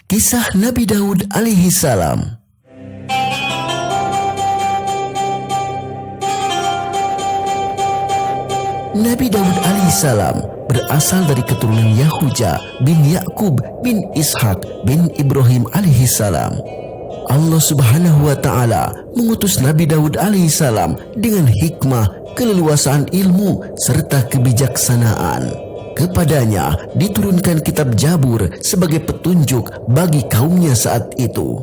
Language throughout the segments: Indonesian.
Kisah Nabi Daud alaihi salam. Nabi Daud alaihi salam berasal dari keturunan Yahuja bin Yakub bin Ishak bin Ibrahim alaihi salam. Allah Subhanahu wa taala mengutus Nabi Daud alaihi salam dengan hikmah, keleluasaan ilmu serta kebijaksanaan. Kepadanya diturunkan kitab Jabur sebagai petunjuk bagi kaumnya saat itu.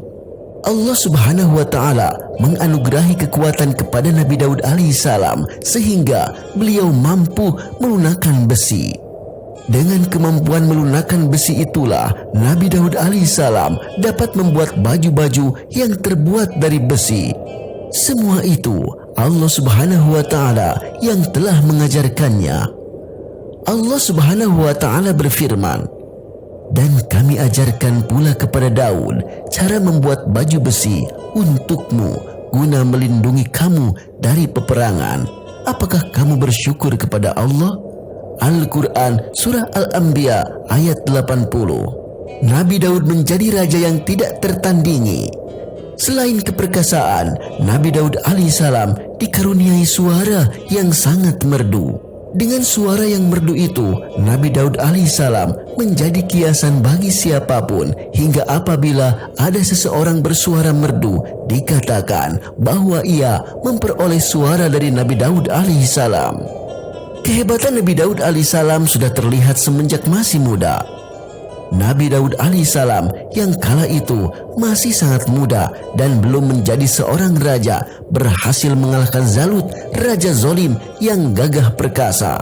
Allah Subhanahu wa taala menganugerahi kekuatan kepada Nabi Daud alaihi salam sehingga beliau mampu melunakkan besi. Dengan kemampuan melunakkan besi itulah Nabi Daud alaihi salam dapat membuat baju-baju yang terbuat dari besi. Semua itu Allah Subhanahu wa taala yang telah mengajarkannya. Allah Subhanahu wa taala berfirman, "Dan kami ajarkan pula kepada Daud cara membuat baju besi untukmu guna melindungi kamu dari peperangan. Apakah kamu bersyukur kepada Allah?" Al-Quran Surah Al-Anbiya ayat 80. Nabi Daud menjadi raja yang tidak tertandingi. Selain keperkasaan, Nabi Daud alaihissalam dikaruniai suara yang sangat merdu. Dengan suara yang merdu itu, Nabi Daud alaihissalam menjadi kiasan bagi siapapun, hingga apabila ada seseorang bersuara merdu, dikatakan bahwa ia memperoleh suara dari Nabi Daud alaihissalam. Kehebatan Nabi Daud alaihissalam sudah terlihat semenjak masih muda. Nabi Daud alaihissalam yang kala itu masih sangat muda dan belum menjadi seorang raja berhasil mengalahkan Jalut, raja zolim yang gagah perkasa.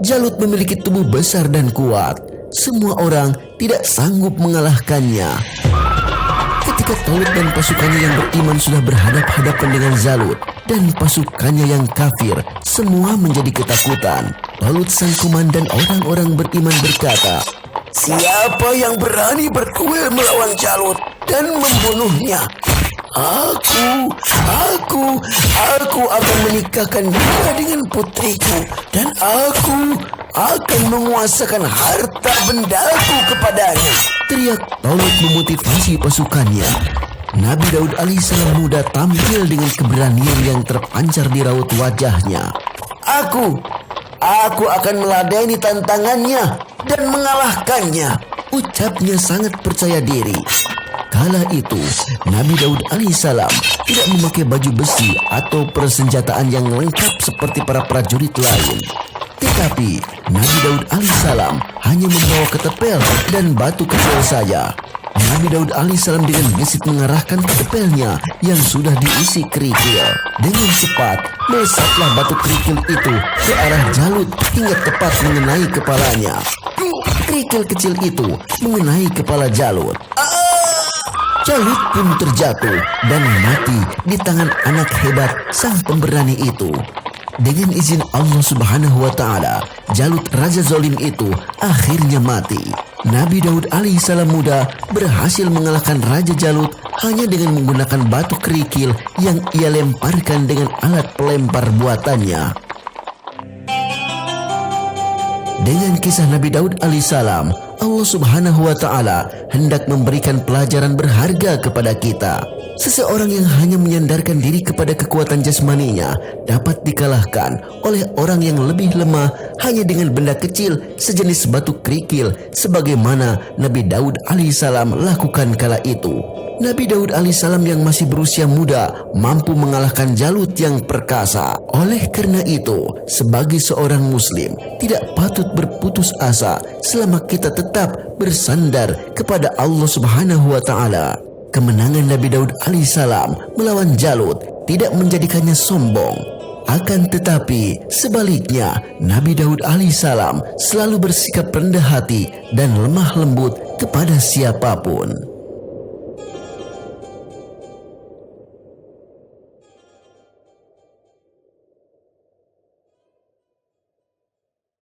Jalut memiliki tubuh besar dan kuat. Semua orang tidak sanggup mengalahkannya. Ketika Talut dan pasukannya yang beriman sudah berhadap-hadapan dengan Jalut dan pasukannya yang kafir, semua menjadi ketakutan. Talut sang komandan orang-orang beriman berkata, "Siapa yang berani berduel melawan Jalut dan membunuhnya? Aku akan menikahkan dia dengan putriku dan aku akan menguasakan harta bendaku kepadanya." Teriak Talut memotivasi pasukannya. Nabi Daud alaihissalam muda tampil dengan keberanian yang terpancar di raut wajahnya. Aku akan meladeni tantangannya dan mengalahkannya, ucapnya sangat percaya diri. Kala itu, Nabi Daud alaihissalam tidak memakai baju besi atau persenjataan yang lengkap seperti para prajurit lain. Tetapi, Nabi Daud alaihissalam hanya membawa ketepel dan batu kecil saja. Nabi Daud alaihissalam dengan gesit mengarahkan ketepelnya yang sudah diisi kerikil. Dengan cepat, melesatlah batu kerikil itu ke arah Jalut hingga tepat mengenai kepalanya. Kerikil kecil itu mengenai kepala Jalut. Jalut pun terjatuh dan mati di tangan anak hebat sang pemberani itu. Dengan izin Allah Subhanahu wa taala, Jalut raja zalim itu akhirnya mati. Nabi Daud alaihissalam muda berhasil mengalahkan Raja Jalut hanya dengan menggunakan batu kerikil yang ia lemparkan dengan alat pelempar buatannya. Dengan kisah Nabi Daud alaihissalam, Allah Subhanahu wa taala hendak memberikan pelajaran berharga kepada kita. Seseorang yang hanya menyandarkan diri kepada kekuatan jasmaninya dapat dikalahkan oleh orang yang lebih lemah hanya dengan benda kecil sejenis batu kerikil, sebagaimana Nabi Daud alaihissalam lakukan kala itu. Nabi Daud alaihissalam yang masih berusia muda mampu mengalahkan Jalut yang perkasa. Oleh karena itu, sebagai seorang muslim tidak patut berputus asa selama kita tetap bersandar kepada Allah Subhanahu wa taala. Kemenangan Nabi Daud alaihissalam melawan Jalut tidak menjadikannya sombong. Akan tetapi sebaliknya, Nabi Daud alaihissalam selalu bersikap rendah hati dan lemah lembut kepada siapapun.